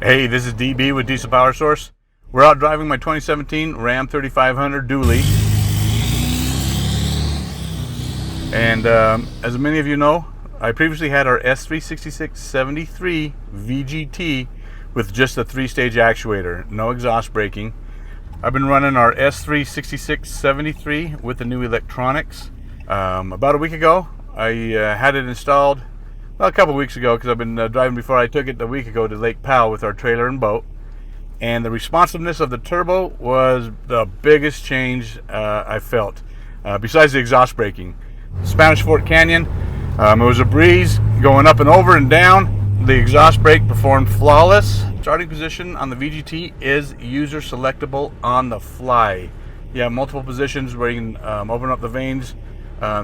Hey, this is DB with Diesel Power Source. We're out driving my 2017 Ram 3500 dually. And as many of you know, I previously had our S300 73 VGT with just a 3-stage actuator, no exhaust braking. I've been running our S300 73 with the new electronics. About a week ago, I had it installed. Well, a couple weeks ago, because I've been driving before I took it a week ago to Lake Powell with our trailer and boat. And the responsiveness of the turbo was the biggest change I felt, besides the exhaust braking. Spanish Fort Canyon, it was a breeze going up and over and down. The exhaust brake performed flawless. Starting position on the VGT is user selectable on the fly. You have multiple positions where you can open up the vanes.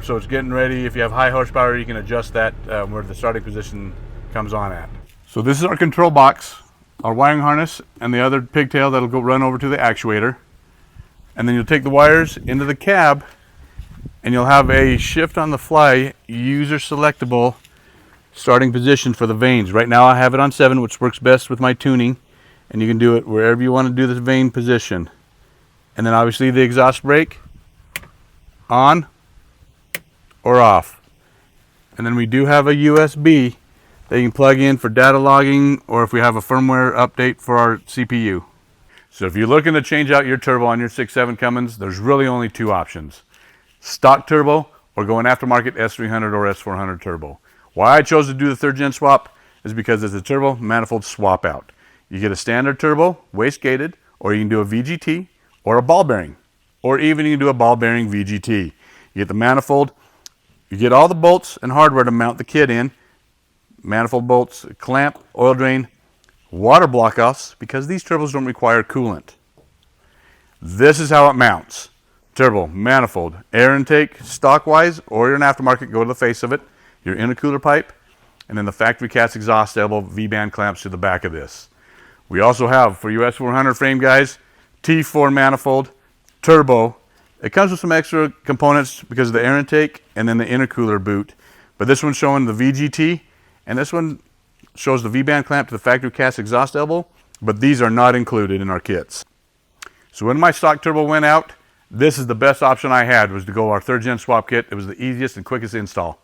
So it's getting ready. If you have high horsepower, you can adjust that where the starting position comes on at. So this is our control box, our wiring harness, and the other pigtail that'll go run over to the actuator. And then you'll take the wires into the cab, and you'll have a shift on the fly, user selectable starting position for the vanes. Right now I have it on 7, which works best with my tuning, and you can do it wherever you want to do this vane position. And then obviously the exhaust brake on or off. And then we do have a USB that you can plug in for data logging, or if we have a firmware update for our CPU. So if you're looking to change out your turbo on your 6.7 Cummins, there's really only 2 options: stock turbo or go an aftermarket S300 or S400 turbo. Why I chose to do the 3rd gen swap is because it's a turbo manifold swap out. You get a standard turbo, waste gated, or you can do a VGT or a ball bearing, or even you can do a ball bearing VGT. You get the manifold. You get all the bolts and hardware to mount the kit in. Manifold bolts, clamp, oil drain, water block offs, because these turbos don't require coolant. This is how it mounts. Turbo, manifold, air intake, stock-wise, or you're an aftermarket, go to the face of it, your intercooler pipe, and then the factory cast exhaust elbow V-band clamps to the back of this. We also have, for you S400 frame guys, T4 manifold, turbo. It comes with some extra components because of the air intake and then the intercooler boot. But this one's showing the VGT, and this one shows the V-band clamp to the factory cast exhaust elbow, but these are not included in our kits. So when my stock turbo went out, this is the best option I had, was to go our 3rd gen swap kit. It was the easiest and quickest install.